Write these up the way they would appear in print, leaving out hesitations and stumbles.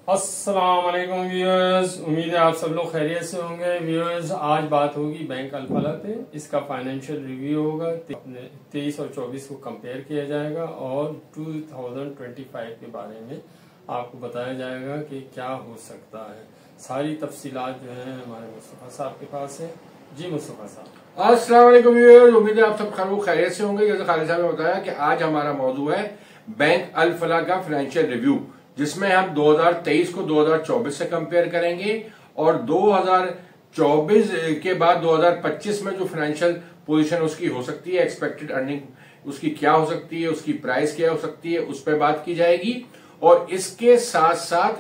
अस्सलाम वालेकुम व्यूअर्स, उम्मीद है आप सब लोग खैरियत से होंगे। व्यूअर्स, आज बात होगी बैंक अल-फलाह पे। इसका फाइनेंशियल रिव्यू होगा। 23 और 24 को कंपेयर किया जाएगा और 2025 के बारे में आपको बताया जाएगा कि क्या हो सकता है। सारी तफसीलात जो है हमारे मुस्तफा साहब के पास है। जी मुस्तफा साहब। अस्सलाम वालेकुम व्यूअर्स, उम्मीद है आप सब खैरियत से होंगे। जैसे खालिद साहब ने बताया कि आज हमारा मौजू है बैंक अल-फलाह का फाइनेंशियल रिव्यू, जिसमें हम 2023 को 2024 से कंपेयर करेंगे और 2024 के बाद 2025 में जो फाइनेंशियल पोजीशन उसकी हो सकती है, एक्सपेक्टेड अर्निंग उसकी क्या हो सकती है, उसकी प्राइस क्या हो सकती है, उस पर बात की जाएगी। और इसके साथ साथ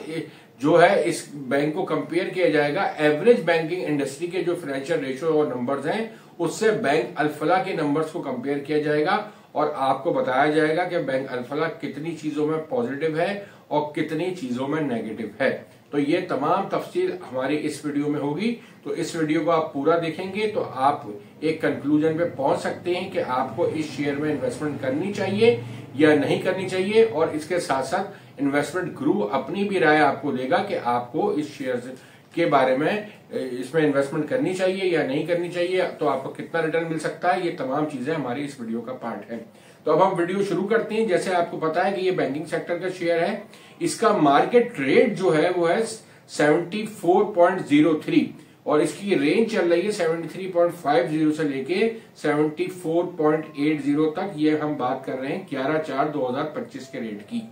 जो है इस बैंक को कंपेयर किया जाएगा एवरेज बैंकिंग इंडस्ट्री के जो फाइनेंशियल रेशियो और नंबर्स हैं उससे बैंक अल-फलाह के नंबर्स को कंपेयर किया जाएगा और आपको बताया जाएगा कि बैंक अल-फलाह कितनी चीजों में पॉजिटिव है और कितनी चीजों में नेगेटिव है। तो ये तमाम तफसील हमारी इस वीडियो में होगी। तो इस वीडियो को आप पूरा देखेंगे तो आप एक कंक्लूजन पे पहुंच सकते हैं कि आपको इस शेयर में इन्वेस्टमेंट करनी चाहिए या नहीं करनी चाहिए। और इसके साथ साथ इन्वेस्टमेंट गुरु अपनी भी राय आपको देगा कि आपको इस शेयर के बारे में इसमें इन्वेस्टमेंट करनी चाहिए या नहीं करनी चाहिए, तो आपको कितना रिटर्न मिल सकता है। ये तमाम चीजें हमारी इस वीडियो का पार्ट है। तो अब हम वीडियो शुरू करते हैं। जैसे आपको पता है कि ये बैंकिंग सेक्टर का शेयर है। इसका मार्केट रेट जो है वो है 74.03 और इसकी रेंज चल रही है 73.50 से लेके 74.80 तक। ये हम बात कर रहे हैं 11/4/2025 के रेट की।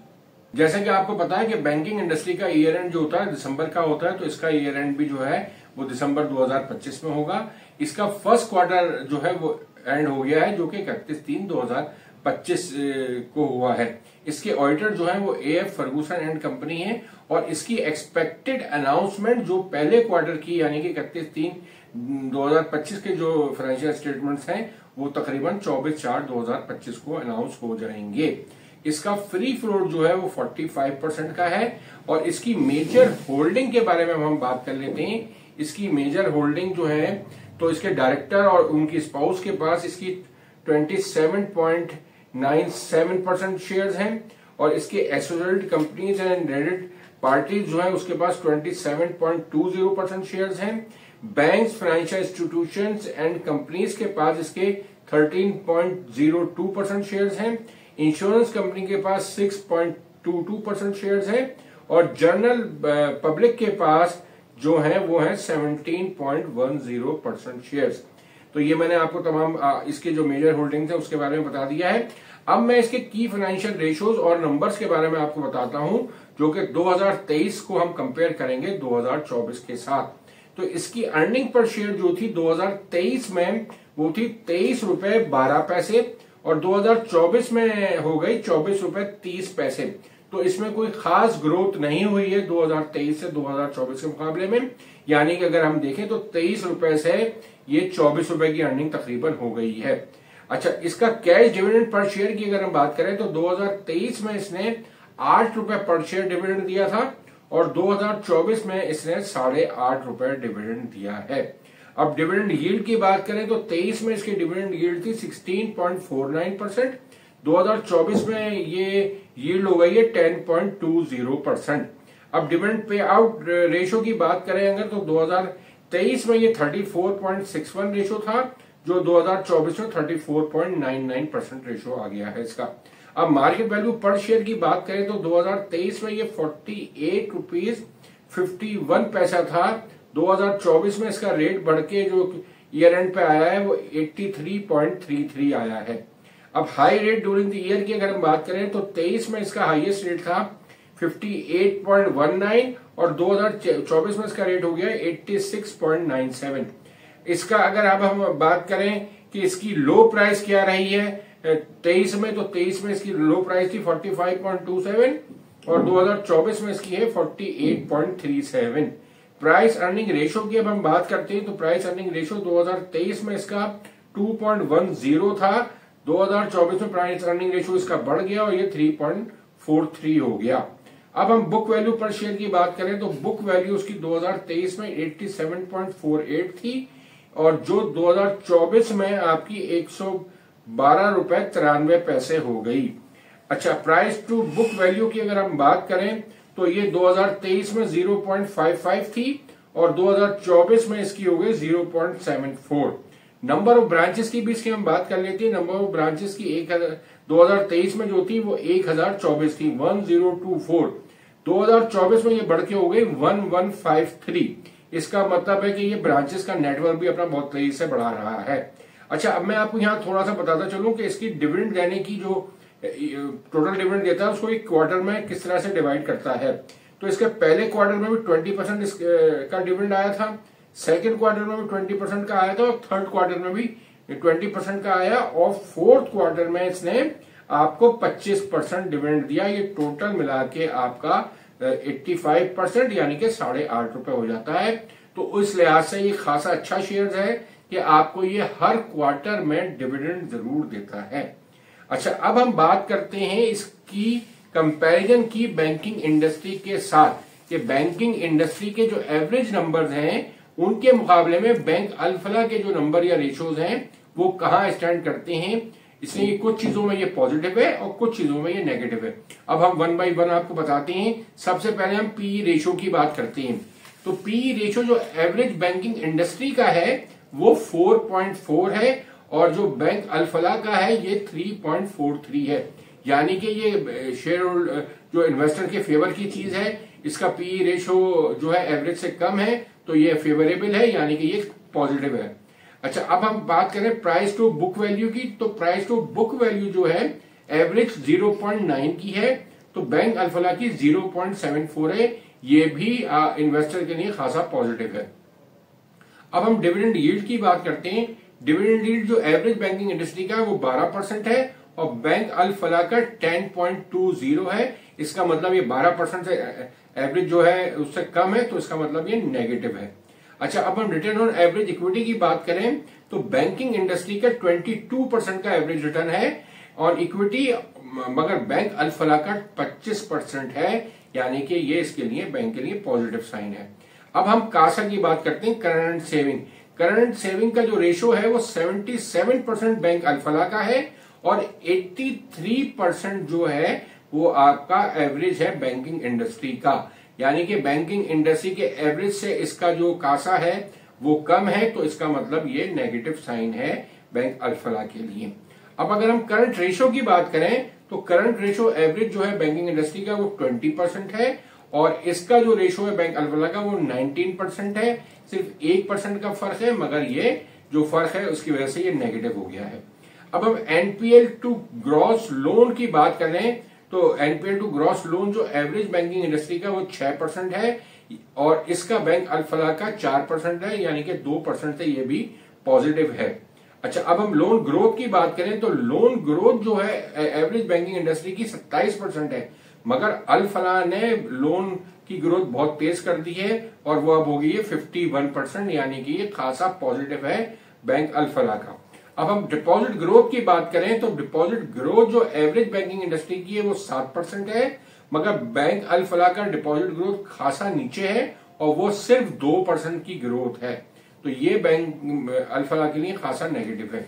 जैसे कि आपको पता है कि बैंकिंग इंडस्ट्री का ईयर एंड जो होता है दिसंबर का होता है, तो इसका ईयर एंड भी जो है वो दिसंबर 2025 में होगा। इसका फर्स्ट क्वार्टर जो है वो एंड हो गया है, जो कि 31/3/2025 को हुआ है। इसके ऑडिटर जो है वो AF फर्गूसन एंड कंपनी है और इसकी एक्सपेक्टेड अनाउंसमेंट जो पहले क्वार्टर की यानी कि 31/3/2025 के जो फाइनेंशियल स्टेटमेंट्स हैं वो तकरीबन 24/4/2025 को अनाउंस हो जाएंगे। इसका फ्री फ्लोट जो है वो 45% का है और इसकी मेजर होल्डिंग के बारे में हम बात कर लेते हैं। इसकी मेजर होल्डिंग जो है तो इसके डायरेक्टर और उनकी स्पाउस के पास इसकी 27.97% शेयर्स हैं और इसके associated companies and related parties जो है उसके पास 27.20% शेयर्स हैं। Banks, financial institutions and companies के पास इसके 13.02% शेयर्स हैं। इंश्योरेंस कंपनी के पास 6.22% शेयर्स हैं और जनरल पब्लिक के पास जो है वो है 17.10% शेयर्स। तो ये मैंने आपको तमाम इसके जो मेजर होल्डिंग्स है उसके बारे में बता दिया है। अब मैं इसके की फाइनेंशियल रेशियोज और नंबर्स के बारे में आपको बताता हूं, जो कि 2023 को हम कंपेयर करेंगे 2024 के साथ। तो इसकी अर्निंग पर शेयर जो थी 2023 में वो थी 23.12 और 2024 में हो गई 24.30। तो इसमें कोई खास ग्रोथ नहीं हुई है 2023 से 2024 के मुकाबले में। यानी कि अगर हम देखें तो 23 रुपए से ये 24 रुपए की अर्निंग तकरीबन हो गई है। अच्छा, इसका कैश डिविडेंड पर शेयर की अगर हम बात करें तो 2023 में इसने 8 रुपए पर शेयर डिविडेंड दिया था और 2024 में इसने 8.5 रुपए डिविडेंड दिया है। अब डिविडेंड यील्ड की बात करें तो 23 में इसकी डिविडेंड यील्ड थी 16.49%। 2024 में ये यील्ड हो गई है 10.20%। अब डिविडेंड पे आउट रेशो की बात करें अगर तो 2023 में ये 34.61 रेशो था, जो 2024 में 34.99% रेशो आ गया है इसका। अब मार्केट वैल्यू पर शेयर की बात करें तो 2023 में ये 48.51 रुपीज था। 2024 में इसका रेट बढ़ के जो ईयर एंड पे आया है वो 83.33 आया है। अब high rate during the year की अगर हम बात करें तो 23 में इसका हाईएस्ट रेट था 58.19 और 2024 में इसका रेट हो गया 86.97। इसका अगर अब हम बात करें कि इसकी लो प्राइस क्या रही है 23 में, तो 23 में इसकी लो प्राइस थी 45.27 और 2024 में इसकी है 48.37। प्राइस अर्निंग रेशो की अब हम बात करते हैं तो प्राइस अर्निंग रेशो 2023 में इसका 2.10 था। 2024 में प्राइस अर्निंग रेशो इसका बढ़ गया और ये 3.43 हो गया। अब हम बुक वैल्यू पर शेयर की बात करें तो बुक वैल्यू उसकी 2023 में 87.48 थी और जो 2024 में आपकी 112.93 रुपए हो गई। अच्छा, प्राइस टू बुक वैल्यू की अगर हम बात करें तो ये 2023 में 0.55 थी और 2024 में इसकी हो गई 0.74। नंबर ऑफ ब्रांचेस की भी इसकी हम बात कर लेते हैं। नंबर ऑफ ब्रांचेस की 2023 में जो थी वो 1024 थी, 1024। 2024 में ये बढ़ के हो गई 1153। इसका मतलब है कि ये ब्रांचेस का नेटवर्क भी अपना बहुत तेजी से बढ़ा रहा है। अच्छा, अब मैं आपको यहाँ थोड़ा सा बताता चलूं कि इसकी डिविडेंड देने की जो टोटल डिविडेंड देता है उसको एक क्वार्टर में किस तरह से डिवाइड करता है। तो इसके पहले क्वार्टर में भी 20% का डिविडेंड आया था, सेकेंड क्वार्टर में भी 20% का आया था और थर्ड क्वार्टर में भी 20% का आया और फोर्थ क्वार्टर में इसने आपको 25% डिविडेंड दिया। ये टोटल मिला के आपका 85% यानी कि ₹8.5 हो जाता है। तो इस लिहाज से ये खासा अच्छा शेयर है कि आपको ये हर क्वार्टर में डिविडेंड जरूर देता है। अच्छा, अब हम बात करते हैं इसकी कंपैरिजन की बैंकिंग इंडस्ट्री के साथ कि बैंकिंग इंडस्ट्री के जो एवरेज नंबर्स हैं उनके मुकाबले में बैंक अल-फलाह के जो नंबर या रेशोज हैं वो कहां स्टैंड करते हैं। इसलिए कुछ चीजों में ये पॉजिटिव है और कुछ चीजों में ये नेगेटिव है। अब हम 1 बाय 1 आपको बताते हैं। सबसे पहले हम पी रेशो की बात करते हैं। तो पी रेशो जो एवरेज बैंकिंग इंडस्ट्री का है वो 4.4 है और जो बैंक अल-फलाह का है ये 3.43 है। यानी कि ये शेयर जो इन्वेस्टर के फेवर की चीज है, इसका पी रेशो जो है एवरेज से कम है तो ये फेवरेबल है, यानी कि ये पॉजिटिव है। अच्छा, अब हम बात करें प्राइस टू बुक वैल्यू की। तो प्राइस टू बुक वैल्यू जो है एवरेज 0.9 की है, तो बैंक अल-फलाह की 0.74 है। ये भी इन्वेस्टर के लिए खासा पॉजिटिव है। अब हम डिविडेंड यील्ड की बात करते हैं। डिविडेंड यील्ड जो एवरेज बैंकिंग इंडस्ट्री का है वो 12% है और बैंक अल-फलाह का 10.20 है। इसका मतलब ये 12% से एवरेज जो है उससे कम है, तो इसका मतलब ये नेगेटिव है। अच्छा, अब हम रिटर्न ऑन एवरेज इक्विटी की बात करें तो बैंकिंग इंडस्ट्री का 22% का एवरेज रिटर्न है और इक्विटी, मगर बैंक अल-फलाह का 25% है, यानी कि ये इसके लिए बैंक के लिए पॉजिटिव साइन है। अब हम कासा की बात करते हैं, करंट सेविंग। करंट सेविंग का जो रेशो है वो 77% बैंक अल-फलाह का है और 83% जो है वो आपका एवरेज है बैंकिंग इंडस्ट्री का। यानी कि बैंकिंग इंडस्ट्री के एवरेज से इसका जो कासा है वो कम है, तो इसका मतलब ये नेगेटिव साइन है बैंक अल-फलाह के लिए। अब अगर हम करंट रेशो की बात करें तो करंट रेशो एवरेज जो है बैंकिंग इंडस्ट्री का वो 20% है और इसका जो रेशो है बैंक अल-फलाह का वो 19% है। सिर्फ 1% का फर्क है, मगर ये जो फर्क है उसकी वजह से ये नेगेटिव हो गया है। अब हम एनपीएल टू ग्रॉस लोन की बात करें तो एनपीएल टू ग्रॉस लोन जो एवरेज बैंकिंग इंडस्ट्री का वो 6% है और इसका बैंक अल-फलाह का 4% है, यानी कि 2% से ये भी पॉजिटिव है। अच्छा, अब हम लोन ग्रोथ की बात करें तो लोन ग्रोथ जो है एवरेज बैंकिंग इंडस्ट्री की 27% है, मगर अल-फलाह ने लोन की ग्रोथ बहुत तेज कर दी है और वो अब हो गई है 51%, यानी कि ये खासा पॉजिटिव है बैंक अल-फलाह का। अब हम डिपॉजिट ग्रोथ की बात करें तो डिपॉजिट ग्रोथ जो एवरेज बैंकिंग इंडस्ट्री की है वो 7% है, मगर बैंक अल-फलाह का डिपॉजिट ग्रोथ खासा नीचे है और वो सिर्फ 2% की ग्रोथ है। तो ये बैंक अल-फलाह के लिए खासा नेगेटिव है।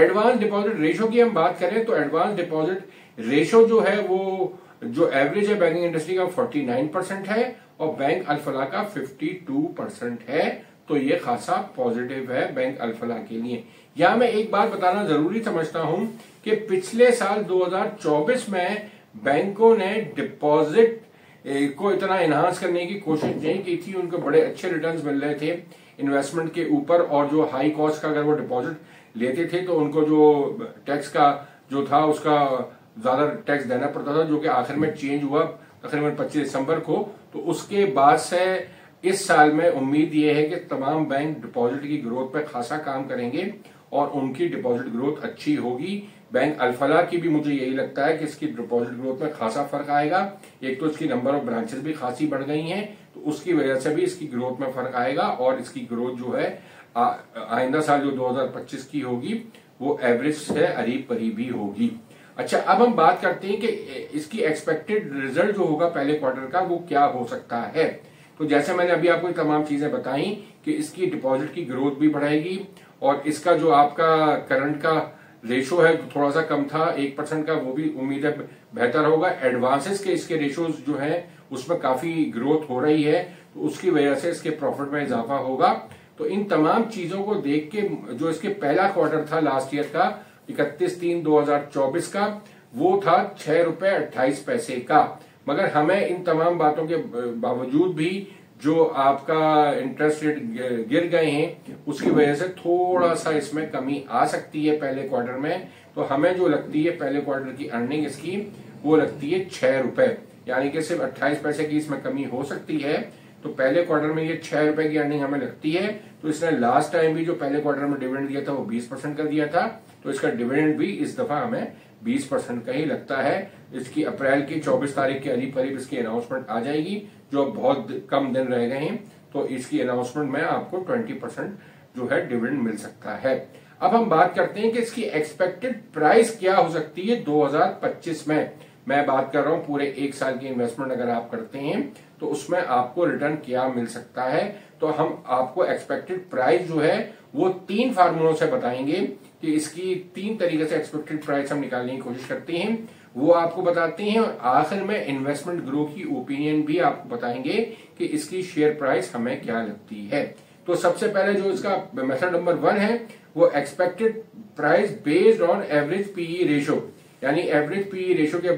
एडवांस डिपॉजिट रेशो की हम बात करें तो एडवांस डिपॉजिट रेशो जो है वो जो एवरेज है बैंकिंग इंडस्ट्री का 49% है और बैंक अल-फलाह का 52% है, तो ये खासा पॉजिटिव है बैंक अल-फलाह के लिए। यहां मैं एक बात बताना जरूरी समझता हूं कि पिछले साल 2024 में बैंकों ने डिपॉजिट को इतना एनहांस करने की कोशिश नहीं की थी। उनको बड़े अच्छे रिटर्न्स मिल रहे थे इन्वेस्टमेंट के ऊपर और जो हाई कॉस्ट का अगर वो डिपॉजिट लेते थे तो उनको जो टैक्स का जो था उसका ज्यादा टैक्स देना पड़ता था, जो कि आखिर में चेंज हुआ तकरीबन 25 दिसंबर को। तो उसके बाद से इस साल में उम्मीद ये है कि तमाम बैंक डिपॉजिट की ग्रोथ पे खासा काम करेंगे और उनकी डिपॉजिट ग्रोथ अच्छी होगी। बैंक अल-फलाह की भी मुझे यही लगता है कि इसकी डिपॉजिट ग्रोथ में खासा फर्क आएगा। एक तो इसकी नंबर ऑफ ब्रांचेस भी खासी बढ़ गई हैं, तो उसकी वजह से भी इसकी ग्रोथ में फर्क आएगा और इसकी ग्रोथ जो है आइंदा साल जो 2025 की होगी वो एवरेज से करीब करीब ही होगी। अच्छा, अब हम बात करते हैं कि इसकी एक्सपेक्टेड रिजल्ट जो होगा पहले क्वार्टर का वो क्या हो सकता है। तो जैसे मैंने अभी आपको तमाम चीजें बताई कि इसकी डिपॉजिट की ग्रोथ भी बढ़ाएगी और इसका जो आपका करंट का रेशो है थोड़ा सा कम था 1% का, वो भी उम्मीद है बेहतर होगा। एडवांसेस के इसके रेशोज जो है उसमें काफी ग्रोथ हो रही है, तो उसकी वजह से इसके प्रॉफिट में इजाफा होगा। तो इन तमाम चीजों को देख के जो इसके पहला क्वार्टर था लास्ट ईयर का 31/3/2024 का, वो था 6 रुपए 28 पैसे का। मगर हमें इन तमाम बातों के बावजूद भी जो आपका इंटरेस्ट रेट गिर गए हैं, उसकी वजह से थोड़ा सा इसमें कमी आ सकती है पहले क्वार्टर में। तो हमें जो लगती है पहले क्वार्टर की अर्निंग इसकी, वो लगती है 6 रुपए, यानी कि सिर्फ 28 पैसे की इसमें कमी हो सकती है। तो पहले क्वार्टर में ये 6 रुपए की अर्निंग हमें लगती है। तो इसने लास्ट टाइम भी जो पहले क्वार्टर में डिविडेंड दिया था वो 20% का दिया था, तो इसका डिविडेंड भी इस दफा हमें 20% का ही लगता है। इसकी अप्रैल की 24 तारीख के करीब करीब इसकी अनाउंसमेंट आ जाएगी, जो बहुत कम दिन रह गए हैं, तो इसकी अनाउंसमेंट में आपको 20% जो है डिविडेंड मिल सकता है। अब हम बात करते हैं कि इसकी एक्सपेक्टेड प्राइस क्या हो सकती है 2025 में। मैं बात कर रहा हूं पूरे 1 साल की इन्वेस्टमेंट अगर आप करते हैं तो उसमें आपको रिटर्न क्या मिल सकता है। तो हम आपको एक्सपेक्टेड प्राइस जो है वो 3 फार्मूलों से बताएंगे कि इसकी 3 तरीके से एक्सपेक्टेड प्राइस हम निकालने की कोशिश करते हैं, वो आपको बताते हैं। और आखिर में इन्वेस्टमेंट ग्रो की ओपिनियन भी आपको बताएंगे कि इसकी शेयर प्राइस हमें क्या लगती है। तो सबसे पहले जो इसका मेथड नंबर 1 है वो expected price based on average PE ratio, यानी एवरेज पीई रेशो के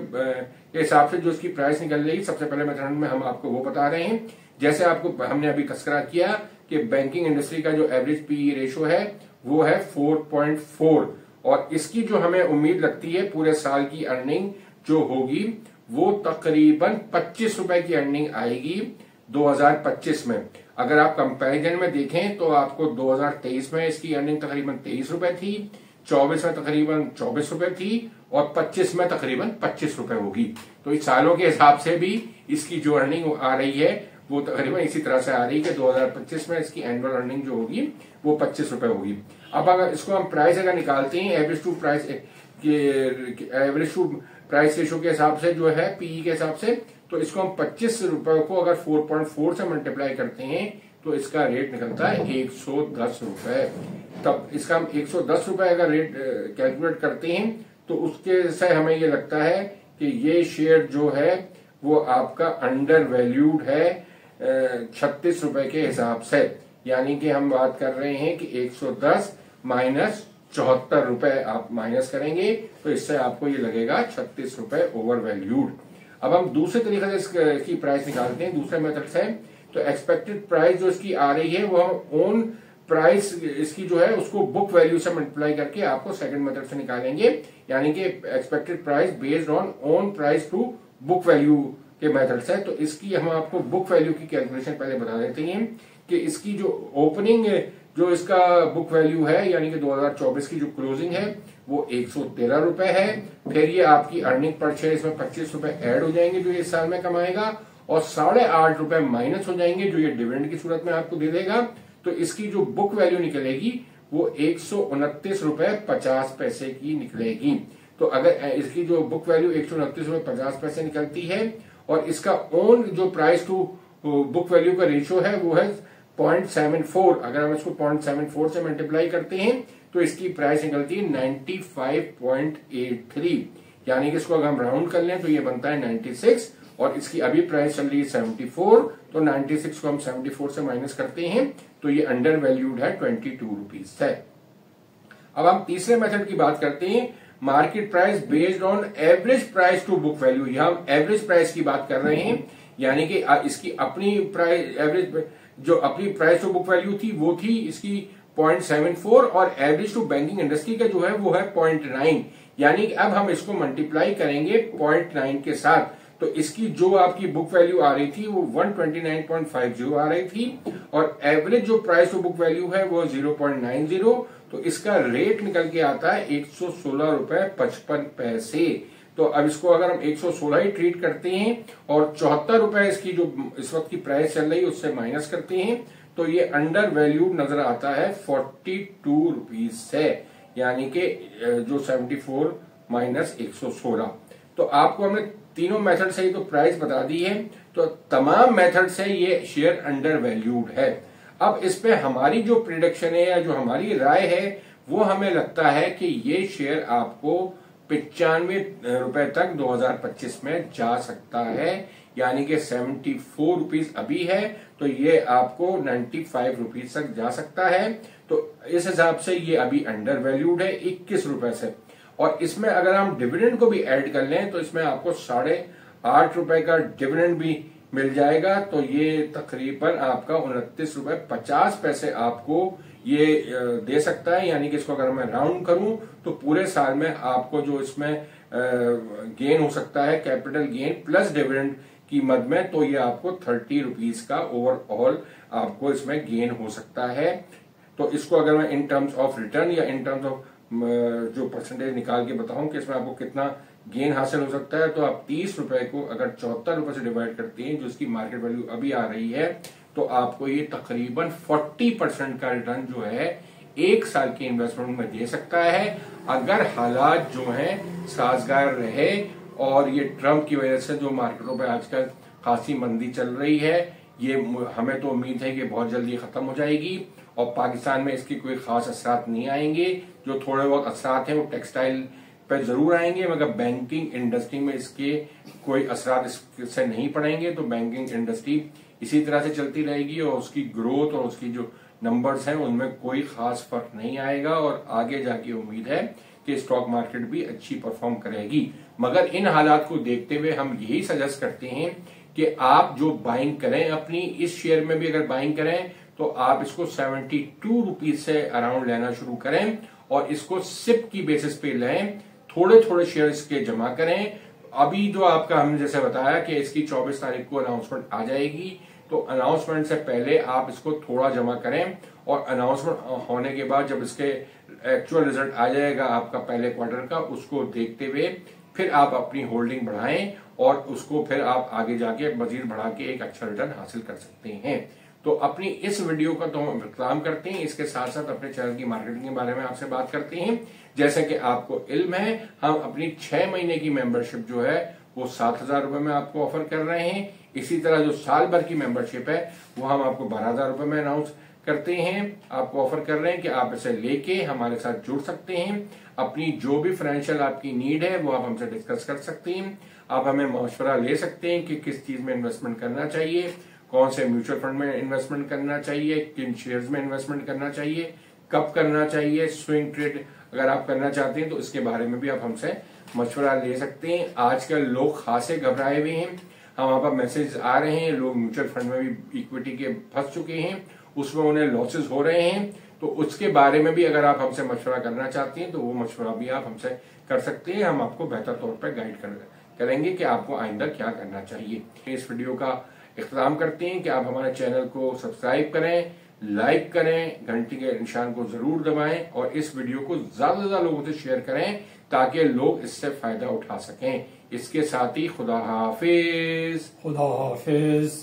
हिसाब से जो इसकी प्राइस निकल रही। सबसे पहले मेथड में हम आपको वो बता रहे हैं, जैसे आपको हमने अभी तस्करा किया कि बैंकिंग इंडस्ट्री का जो एवरेज पीई रेशो है वो है 4.4, और इसकी जो हमें उम्मीद लगती है पूरे साल की अर्निंग जो होगी वो तकरीबन 25 रुपए की अर्निंग आएगी 2025 में। अगर आप कंपैरिजन में देखें तो आपको 2023 में इसकी अर्निंग तकरीबन 23 रुपए थी, 24 में तकरीबन 24 रुपए थी, और 25 में तकरीबन 25 रुपए होगी। तो इस सालों के हिसाब से भी इसकी जो अर्निंग आ रही है वो तकरीबन इसी तरह से आ रही है कि 2025 में इसकी एनुअल अर्निंग जो होगी वो 25 रुपए होगी। अब अगर इसको हम प्राइस अगर निकालते हैं एवरेज टू प्राइस रेशो के हिसाब से जो है पीई के हिसाब से, तो इसको हम 25 रुपए को अगर 4.4 से मल्टीप्लाई करते हैं तो इसका रेट निकलता है 110 रुपए। तब इसका हम 110 रुपए अगर रेट कैलकुलेट करते हैं तो उसके से हमें ये लगता है कि ये शेयर जो है वो आपका अंडर वैल्यूड है 36 रुपए के हिसाब से। यानी कि हम बात कर रहे हैं कि 110 माइनस 74 रुपए आप माइनस करेंगे तो इससे आपको ये लगेगा 36 रुपए ओवर वैल्यूड। अब हम दूसरे तरीके से इसकी प्राइस निकालते हैं दूसरे मेथड से। तो एक्सपेक्टेड प्राइस जो इसकी आ रही है वो हम ओन प्राइस इसकी जो है उसको बुक वैल्यू से मल्टीप्लाई करके आपको सेकंड मेथड से निकालेंगे, यानी कि expected price based on on price to book value के मेथड से। तो इसकी हम आपको बुक वैल्यू की कैलकुलेशन पहले बता देते हैं कि इसकी जो ओपनिंग जो इसका बुक वैल्यू है यानी कि 2024 की जो क्लोजिंग है वो 113 रुपए है। फिर ये आपकी अर्निंग पर शेयर इसमें 25 रुपए ऐड हो जाएंगे जो इस साल में कमाएगा, और 8.5 रुपए माइनस हो जाएंगे जो ये डिविडेंड की सूरत में आपको दे देगा। तो इसकी जो बुक वैल्यू निकलेगी वो 129 रुपए 50 पैसे की निकलेगी। तो अगर इसकी जो बुक वैल्यू 129 रुपए 50 पैसे निकलती है और इसका ओन जो प्राइस टू बुक वैल्यू का रेशियो है वो है 0.74, अगर हम इसको 0.74 से मल्टीप्लाई करते हैं तो इसकी प्राइस निकलती है 95.83, यानी कि इसको अगर हम राउंड कर लें तो ये बनता है 96, और इसकी अभी प्राइस चल रही है 74। तो 96 को हम 74 से माइनस करते हैं तो ये अंडर वैल्यूड है 22 रुपीज है। अब हम तीसरे मेथड की बात करते हैं, market price based on average price to book value. यहां हम एवरेज प्राइस की बात कर रहे हैं, यानी कि इसकी अपनी प्राइस एवरेज जो अपनी प्राइस टू बुक वैल्यू थी वो थी इसकी 0.74, और एवरेज टू बैंकिंग इंडस्ट्री का जो है वो है 0.9, यानी कि अब हम इसको मल्टीप्लाई करेंगे 0.9 के साथ। तो इसकी जो आपकी बुक वैल्यू आ रही थी वो 129.50 आ रही थी, और एवरेज जो प्राइस टू बुक वैल्यू है वो 0.90। तो इसका रेट निकल के आता है 116 रुपए 55 पैसे। तो अब इसको अगर हम 116 ही ट्रीट करते हैं और 74 रुपए इसकी जो इस वक्त की प्राइस चल रही है उससे माइनस करते हैं तो ये अंडर वैल्यू नजर आता है 42 रुपीज से, यानी कि जो 74 माइनस 116। तो आपको हमने तीनों मेथड से ही तो प्राइस बता दी है, तो तमाम मेथड से ये शेयर अंडर वैल्यूड है। अब इस पे हमारी जो प्रिडिक्शन है या जो हमारी राय है वो हमें लगता है कि ये शेयर आपको 95 रुपए तक 2025 में जा सकता है, यानी कि 74 रुपीज अभी है, तो ये आपको 95 रुपीज तक जा सकता है। तो इस हिसाब से ये अभी अंडर वैल्यूड है 21 रुपए से। और इसमें अगर हम डिविडेंड को भी ऐड कर लें तो इसमें आपको 8.5 रुपए का डिविडेंड भी मिल जाएगा। तो ये तकरीबन आपका 29.50 रुपए आपको ये दे सकता है। यानी कि इसको अगर मैं राउंड करूं तो पूरे साल में आपको जो इसमें गेन हो सकता है कैपिटल गेन प्लस डिविडेंड की मद में, तो ये आपको 30 रुपीज का ओवरऑल आपको इसमें गेन हो सकता है। तो इसको अगर मैं इन टर्म्स ऑफ रिटर्न या इन टर्म्स ऑफ जो परसेंटेज निकाल के बताऊं कि इसमें आपको कितना गेन हासिल हो सकता है, तो आप 30 रुपए को अगर 74 रुपए से डिवाइड करते हैं जो इसकी मार्केट वैल्यू अभी आ रही है, तो आपको ये तकरीबन 40% का रिटर्न जो है 1 साल की इन्वेस्टमेंट में दे सकता है, अगर हालात जो हैं साजगार रहे। और ये ट्रम्प की वजह से जो मार्केटों पे आजकल खासी मंदी चल रही है, ये हमें तो उम्मीद है कि बहुत जल्दी खत्म हो जाएगी और पाकिस्तान में इसकी कोई खास असरात नहीं आएंगे। जो थोड़े बहुत असरात हैं वो टेक्सटाइल पे जरूर आएंगे, मगर बैंकिंग इंडस्ट्री में इसके कोई असरात इससे नहीं पड़ेंगे। तो बैंकिंग इंडस्ट्री इसी तरह से चलती रहेगी और उसकी ग्रोथ और उसकी जो नंबर्स हैं उनमें कोई खास फर्क नहीं आएगा। और आगे जाके उम्मीद है कि स्टॉक मार्केट भी अच्छी परफॉर्म करेगी। मगर इन हालात को देखते हुए हम यही सजेस्ट करते हैं कि आप जो बाइंग करें अपनी इस शेयर में भी अगर बाइंग करें तो आप इसको 72 रुपीज से अराउंड लेना शुरू करें और इसको सिप की बेसिस पे लें, थोड़े थोड़े शेयर्स के जमा करें। अभी जो आपका हमने जैसे बताया कि इसकी 24 तारीख को अनाउंसमेंट आ जाएगी, तो अनाउंसमेंट से पहले आप इसको थोड़ा जमा करें और अनाउंसमेंट होने के बाद जब इसके एक्चुअल रिजल्ट आ जाएगा आपका पहले क्वार्टर का, उसको देखते हुए फिर आप अपनी होल्डिंग बढ़ाएं और उसको फिर आप आगे जाके मजीद बढ़ा के एक अच्छा रिटर्न हासिल कर सकते हैं। तो अपनी इस वीडियो का तो हम विराम करते हैं, इसके साथ साथ अपने चैनल की मार्केटिंग के बारे में आपसे बात करते हैं। जैसे कि आपको इल्म है, हम अपनी 6 महीने की मेंबरशिप जो है वो 7,000 रुपए में आपको ऑफर कर रहे हैं। इसी तरह जो साल भर की मेंबरशिप है वो हम आपको 12,000 रुपए में अनाउंस करते हैं, आपको ऑफर कर रहे हैं कि आप इसे लेके हमारे साथ जुड़ सकते हैं। अपनी जो भी फाइनेंशियल आपकी नीड है वो आप हमसे डिस्कस कर सकते हैं। आप हमें मशवरा ले सकते हैं कि किस चीज में इन्वेस्टमेंट करना चाहिए, कौन से म्यूचुअल फंड में इन्वेस्टमेंट करना चाहिए, किन शेयर्स में इन्वेस्टमेंट करना चाहिए, कब करना चाहिए, स्विंग ट्रेड अगर आप करना चाहते हैं तो इसके बारे में भी आप हमसे मशवरा ले सकते हैं। आजकल लोग खासे घबराए हुए हैं, हमारे पास मैसेज आ रहे हैं, लोग म्यूचुअल फंड में भी इक्विटी के फंस चुके हैं, उसमें उन्हें लॉसेस हो रहे हैं। तो उसके बारे में भी अगर आप हमसे मशवरा करना चाहते हैं तो वो मशवरा भी आप हमसे कर सकते हैं। हम आपको बेहतर तौर पर गाइड करेंगे कि आपको आइंदा क्या करना चाहिए। इस वीडियो का इख्तिताम करते हैं कि आप हमारे चैनल को सब्सक्राइब करें, लाइक करें, घंटी के निशान को जरूर दबाएं और इस वीडियो को ज्यादा से ज्यादा लोगों से शेयर करें ताकि लोग इससे फायदा उठा सकें। इसके साथ ही खुदा हाफिज। खुदा हाफिज।